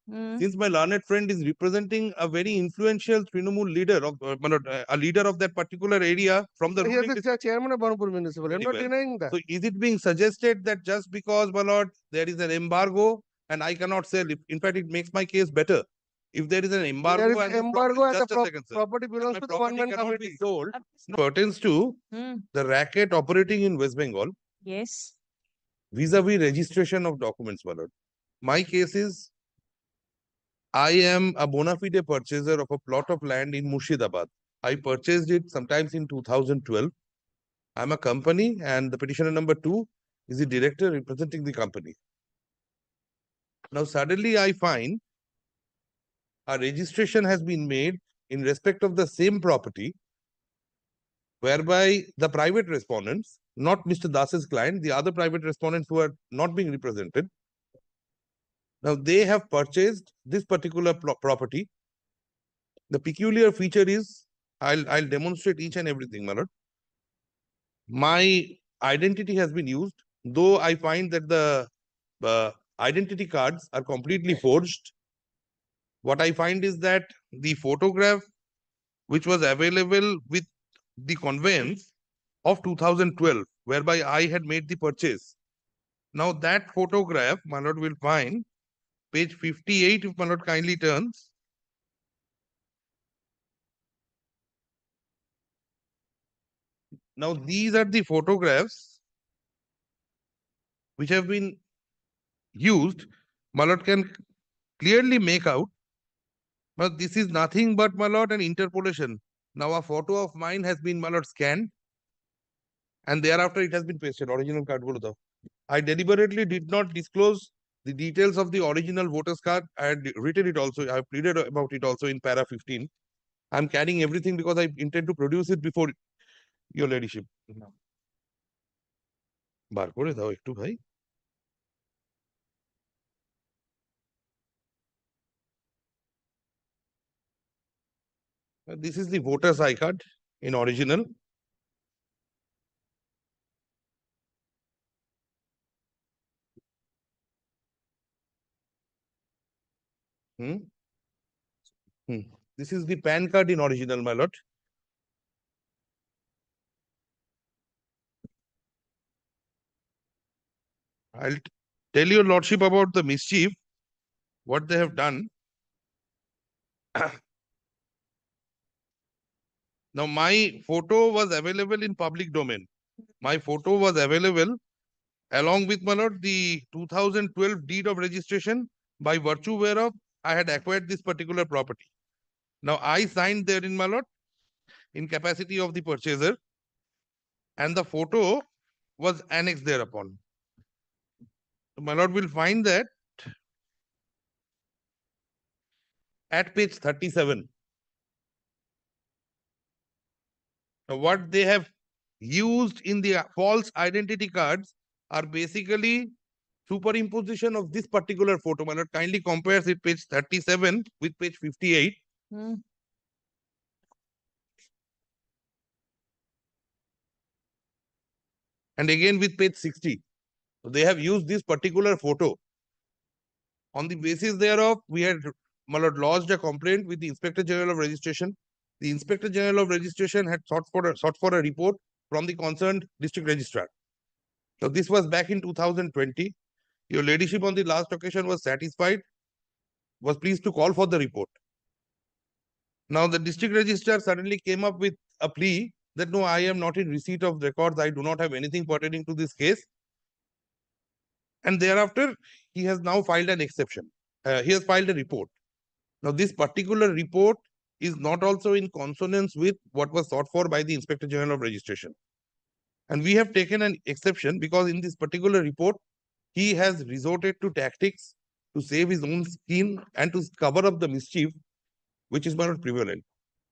Since my learned friend is representing a very influential Trinamool leader of a leader of that particular area from the He is ruling the district. chairman of Banapur Municipal. I'm Very not well. denying that. So is it being suggested that just because, my lord, there is an embargo and I cannot sell, in fact, it makes my case better. If there is an embargo There is and the embargo and just the a second, sir. property belongs My to the property one-man cannot be committee. sold. Pertains to the racket operating in West Bengal Yes. vis-a-vis registration of documents, my lord. My case is I am a bona fide purchaser of a plot of land in Murshidabad. I purchased it sometimes in 2012. I'm a company and the petitioner number 2 is the director representing the company. Now, suddenly I find a registration has been made in respect of the same property, whereby the private respondents, not Mr. Das's client, the other private respondents who are not being represented, now they have purchased this particular property. The peculiar feature is, I'll demonstrate each and everything, my lord. My identity has been used, though I find that the identity cards are completely forged. What I find is that the photograph which was available with the conveyance of 2012, whereby I had made the purchase. Now that photograph, my lord, will find page 58, if my lord kindly turns. Now these are the photographs which have been used. My lord can clearly make out. But this is nothing but, my lord, an interpolation. Now a photo of mine has been, my lord, scanned, and thereafter it has been pasted. Original card bolo dao. I deliberately did not disclose the details of the original voter's card. I had written it also. I have pleaded about it also in para 15. I'm carrying everything because I intend to produce it before your ladyship. বার করে দাও একটু ভাই। This is the voter's I card in original. Hmm? This is the PAN card in original, my lord. I'll tell your lordship about the mischief, what they have done. Now, my photo was available in public domain. My photo was available along with, my lord, the 2012 deed of registration, by virtue whereof I had acquired this particular property. Now, I signed therein, my lord, in capacity of the purchaser, and the photo was annexed thereupon. My lord will find that at page 37. Now, what they have used in the false identity cards are basically superimposition of this particular photo. My lord kindly compares it page 37 with page 58. And again with page 60. So they have used this particular photo. On the basis thereof, we had, my lord, lodged a complaint with the Inspector General of Registration. The Inspector General of Registration had sought for a report from the concerned district registrar. So this was back in 2020. Your ladyship on the last occasion was satisfied, was pleased to call for the report. Now the district registrar suddenly came up with a plea that no, I am not in receipt of records. I do not have anything pertaining to this case. And thereafter, he has now filed an exception. He has filed a report. Now, this particular report is not also in consonance with what was sought for by the Inspector General of Registration. And we have taken an exception because in this particular report, he has resorted to tactics to save his own skin and to cover up the mischief, which is not prevalent.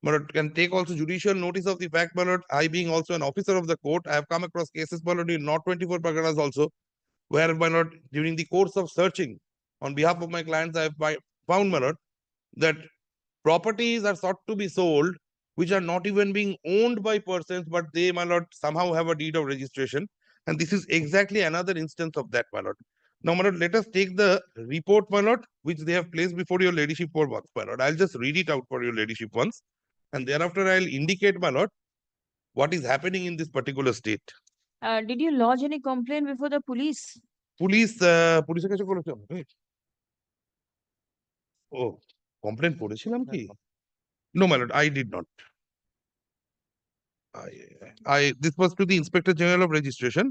But can take also judicial notice of the fact, but I being also an officer of the court, I have come across cases, but in North 24 Parganas also, where, my lord, during the course of searching on behalf of my clients, I have found, my lord, that properties are sought to be sold, which are not even being owned by persons, but they, my lord, somehow have a deed of registration. And this is exactly another instance of that, my lord. Now, my lord, let us take the report, my lord, which they have placed before your ladyship for once, my lord. I'll just read it out for your ladyship once, and thereafter I'll indicate, my lord, what is happening in this particular state. Did you lodge any complaint before the police? Police, পুলিশের কাছে করেছে? ও, complaint করেছিলাম কি? No, my lord, I did not. This was to the Inspector General of Registration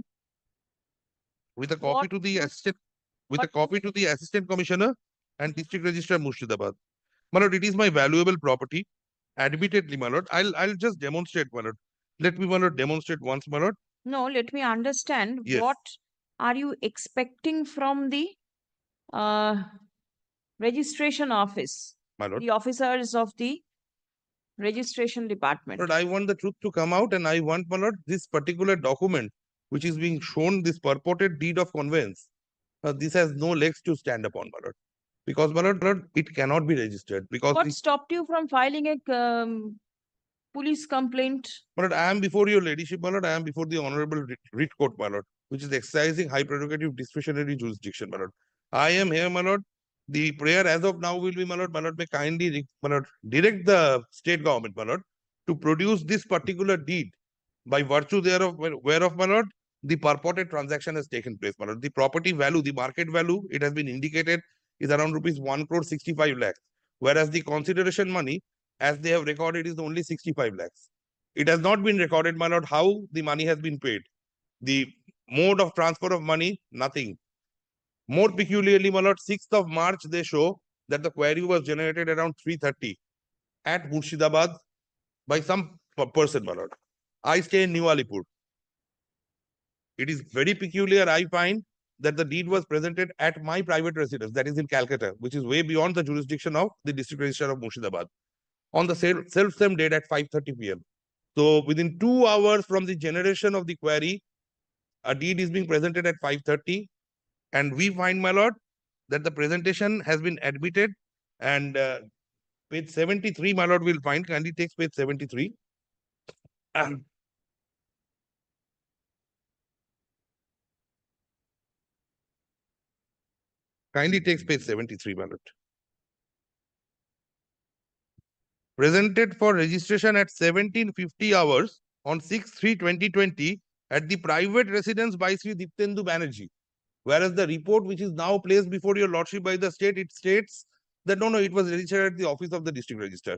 with a copy What- to the assistant, with a what- copy to the Assistant Commissioner and District Registrar Murshidabad. My lord, it is my valuable property. Admittedly, my lord, I'll just demonstrate, my lord. Let me, my lord, demonstrate once, my lord. No, let me understand. Yes. What are you expecting from the uh, registration office? My lord. The officers of the registration department. But I want the truth to come out, and I want, my lord, this particular document which is being shown, this purported deed of conveyance, this has no legs to stand upon, my lord. Because, my lord, it cannot be registered. Because, What stopped you from filing a police complaint? my lord, I am before your ladyship, my lord, I am before the Honorable Writ Court, my lord, which is exercising high prerogative discretionary jurisdiction, my lord. I am here, my lord. The prayer as of now will be, my lord, may kindly, my lord, direct the state government, my lord, to produce this particular deed by virtue thereof, whereof, my lord, the purported transaction has taken place, my lord. The property value, the market value, it has been indicated is around rupees 1 crore 65 lakhs, whereas the consideration money, as they have recorded, is only 65 lakhs. It has not been recorded, my lord, how the money has been paid. The mode of transfer of money, nothing. More peculiarly, my lord, 6th of March, they show that the query was generated around 3:30 at Murshidabad by some person, my lord. I stay in New Alipur. It is very peculiar, I find, that the deed was presented at my private residence, that is in Calcutta, which is way beyond the jurisdiction of the district registrar of Murshidabad, on the self-same date at 5:30 p.m. So within 2 hours from the generation of the query, a deed is being presented at 5:30, and we find, my lord, that the presentation has been admitted, and page 73, my lord, will find. Kindly takes page 73. Kindly takes page 73, my lord. Presented for registration at 17:50 hours on 6/3/2020 at the private residence by Sri Diptendu Banerjee. Whereas the report which is now placed before your lordship by the state, it states that no, it was registered at the office of the district registrar.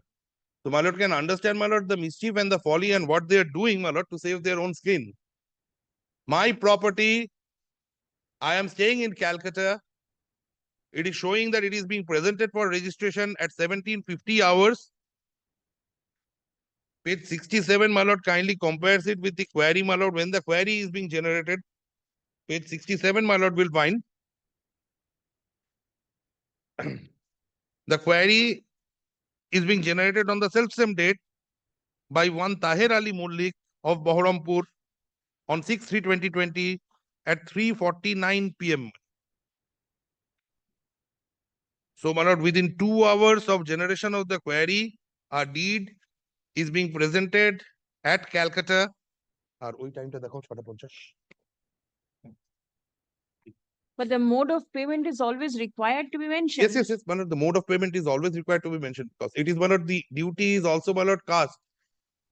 So, my lord, can understand, my lord, the mischief and the folly and what they are doing, my lord, to save their own skin. My property, I am staying in Calcutta. It is showing that it is being presented for registration at 17:50 hours. Page 67, my lord, kindly compares it with the query, my lord, when the query is being generated. Page 67, my lord, will find the query is being generated on the self-same date by one Tahir Ali Mullik of Baharampur on 6/3/2020 at 3:49 p.m. So, my lord, within 2 hours of generation of the query, a deed is being presented at Calcutta. Or ওই টাইমটা দেখো 6:50. But the mode of payment is always required to be mentioned. Yes, my lord, the mode of payment is always required to be mentioned, because it is, my lord, the duty is also, my lord, cast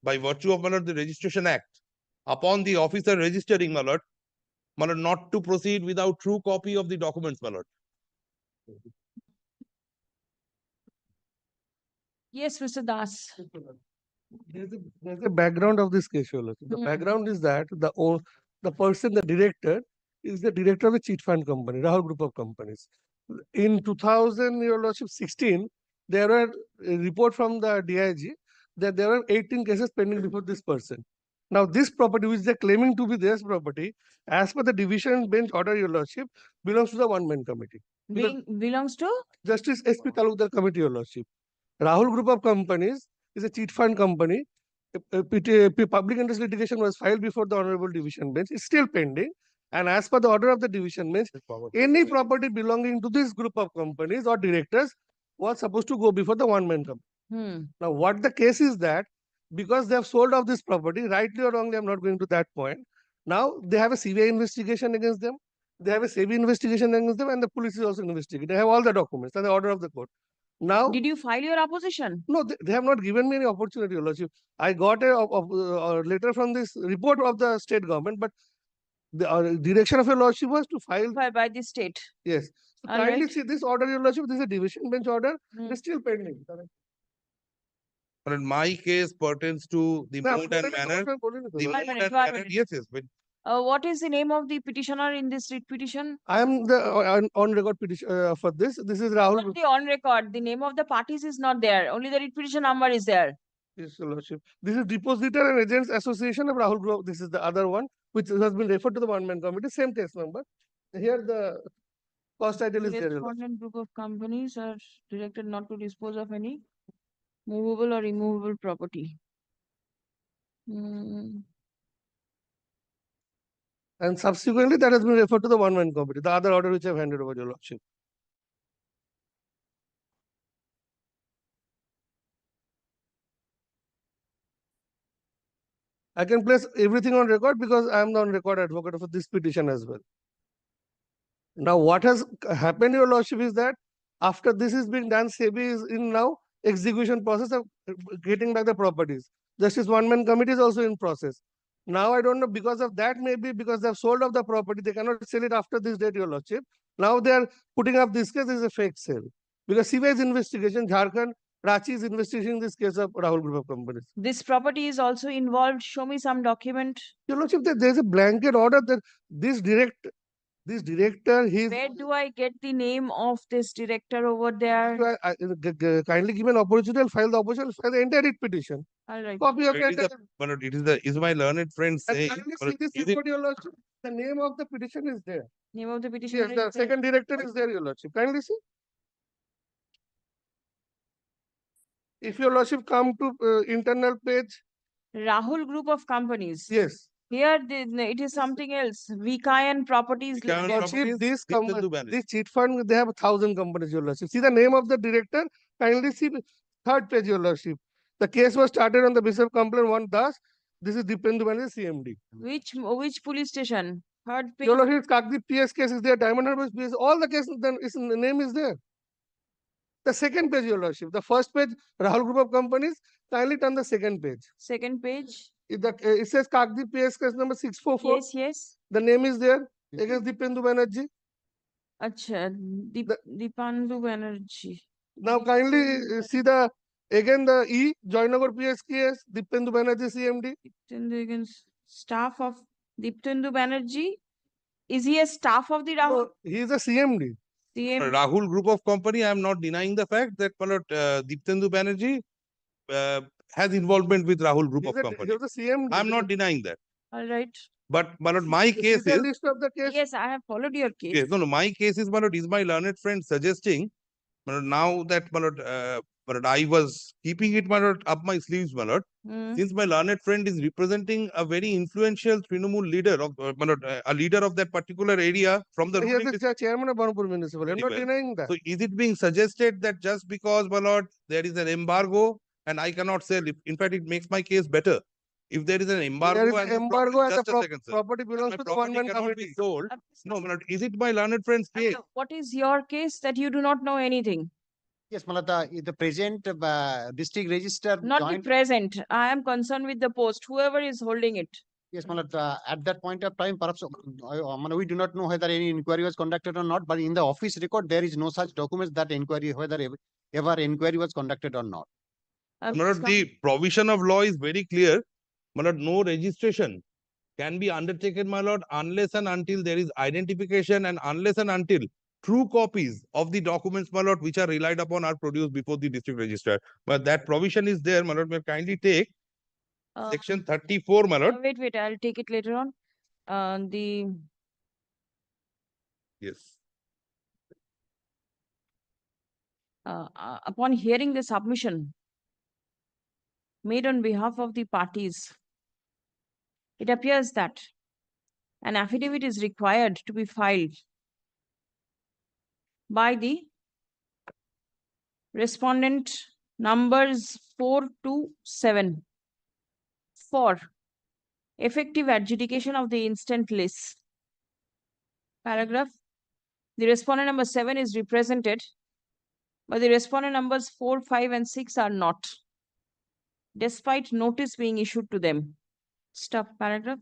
by virtue of, my lord, the Registration Act upon the officer registering, my lord, not to proceed without true copy of the documents, my lord. Yes, Mr. Das. There's a background of this case, Your Lordship. The background is that the person, the director, is the director of a cheat fund company, Rahul Group of Companies. In 2000, Your Lordship, 16, there were a report from the DIG that there were 18 cases pending before this person. Now, this property, which they're claiming to be their property, as per the division bench order, Your Lordship, belongs to the one-man committee. Belongs to? Justice SP Talukdar Committee, Your Lordship. Rahul Group of Companies is a cheat fund company. Public interest litigation was filed before the Honorable Division Bench. It's still pending. And as per the order of the Division Bench, any property belonging to this group of companies or directors was supposed to go before the one-man company. Now, what the case is that because they have sold off this property, rightly or wrongly, I'm not going to that point. Now, they have a CBI investigation against them. They have a SEBI investigation against them and the police is also investigating. They have all the documents and the order of the court. Now, Did you file your opposition? no, they have not given me any opportunity, Your Lordship. I got a letter from this report of the state government, but the direction of Your Lordship was to file. By the state. Yes. So All kindly right. see this order, Your Lordship. This is a division bench order. Hmm. It's still pending. But my case pertains to the No, mode and manner. The One mode minute, and one manner, minute. yes, yes. But What is the name of the petitioner in this writ petition? I am the on record petition for this. This is Rahul. Not the on record. The name of the parties is not there. Only the writ petition number is there. Yes, Your Lordship. This is Depositor and Agents Association of Rahul Group. This is the other one, which has been referred to the one-man committee. Same case number. Here the cost title is there. Your Lordship. Respondent group of companies are directed not to dispose of any movable or immovable property. Hmm. And subsequently, that has been referred to the one-man committee, the other order which I have handed over, Your Lordship. I can place everything on record because I am the on-record advocate for this petition as well. Now, what has happened, Your Lordship, is that after this is being done, SEBI is in now execution process of getting back the properties. Justice one-man committee is also in process. Now, I don't know, because of that, maybe because they have sold off the property, they cannot sell it after this date, Your Lordship. Now they are putting up this case as a fake sale. Because CBI's investigation, Jharkhand, Ranchi is investigating this case of Rahul Group of Companies. This property is also involved. Show me some document. Your Lordship, there is a blanket order that this director, he is. Where do I get the name of this director over there? Kindly give an opportunity, I'll file the opposition, file the entire writ petition. All right. Copy of it the is entire. but it is the is my learned friend And saying. kindly but see this is it- report, Your Lordship. The name of the petition is there. Name of the petitioner. Yes, the is there. second director is there, Your Lordship. Kindly see. If Your Lordship come to internal page, Rahul Group of Companies. yes. Here it is something else. Vikayan Properties. Vikayan Limited. Lordship, Properties, this Deepsendu Banerjee. this cheat fund, they have 1,000 companies, Your Lordship. See the name of the director. Kindly see the third page, Your Lordship. The case was started on the basis of complaint 1 thus. This is Deependu Banerjee, CMD. Which police station? Third page. Your Lordship, Kakdi PS case is there, Diamond Harbour PS, all the cases, then the name is there. The second page, Your Lordship. The first page, Rahul Group of Companies. Kindly turn the second page. Second page. It says Kakdi PS case number 644. Yes, yes. The name is there. Against Deependu Banerjee. Acha, Deepandu Banerjee. Now kindly see the again the E Joynagar PS case, Deependu Banerjee CMD. Deeptendu against staff of Deeptendu Banerjee. Is he a staff of the Rahul? No, he is a CMD. CM? Rahul Group of Company, I am not denying the fact that Deeptendu Banerjee has involvement with Rahul Group He of is Company. a CMD. I am not denying that. All right. But my See case the is list of the case. Yes, I have followed your case. yes, no, my case is my learned friend suggesting now that I was keeping it up my sleeves, Hmm. since my learned friend is representing a very influential Trinamool leader of a leader of that particular area from the He ruling is the chairman of Banapur Municipal. I am not Very well. denying that. So is it being suggested that just because, my lord, there is an embargo and I cannot sell it? In fact, it makes my case better. If there is an embargo, There is and the embargo and the just a second, sir. property belongs My to the property one-man cannot be committee. sold. No, my lord, is it my learned friend's case? What is your case that you do not know anything? Yes, Malata, the present district register Not joint. the present. I am concerned with the post, whoever is holding it. Yes, Malata, at that point of time, perhaps we do not know whether any inquiry was conducted or not, but in the office record, there is no such documents that inquiry, whether ever inquiry was conducted or not. My lord, the provision of law is very clear. My lord, no registration can be undertaken, my lord, unless and until there is identification and unless and until true copies of the documents, my lord, which are relied upon are produced before the district registrar. But that provision is there, my lord. May I kindly take section 34, my lord. Wait, I'll take it later on. Yes. Upon hearing the submission made on behalf of the parties, it appears that an affidavit is required to be filed by the respondent numbers 4 to 7 for effective adjudication of the instant list paragraph. The respondent number 7 is represented, but the respondent numbers 4, 5, and 6 are not, despite notice being issued to them. Stop paragraph.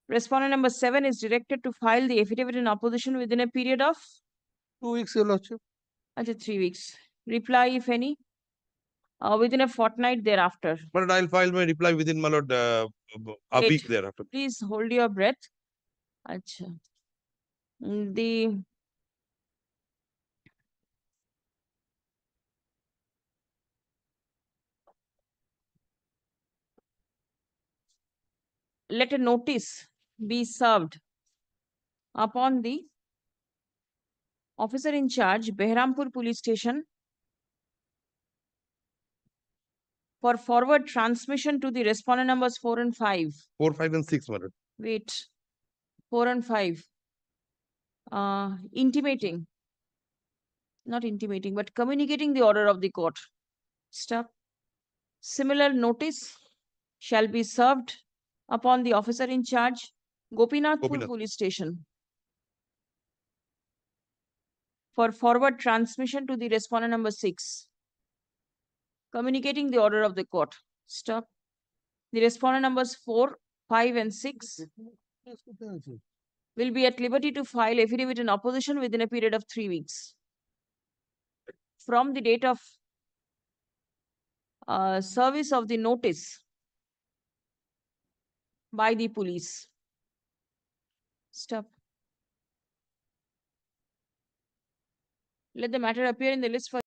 Respondent number 7 is directed to file the affidavit in opposition within a period of 2 weeks, Your Lordship. 3 weeks. Reply, if any, within a fortnight thereafter. My lord, I'll file my reply within, my lord, a Wait. week thereafter. Please hold your breath. Acha. The let a notice be served upon the officer in charge, Behrampur Police Station, for forward transmission to the respondent numbers 4 and 5. 4, 5, and 6, my lord. Wait, 4 and 5. Intimating, not intimating, but communicating the order of the court. Stop. Similar notice shall be served upon the officer in charge, Gopinathpur Gopinath. Police Station, for forward transmission to the respondent number 6, communicating the order of the court. Stop. The respondent numbers 4, 5, and 6 will be at liberty to file affidavit in opposition within a period of 3 weeks from the date of service of the notice by the police. Stop. Let the matter appear in the list for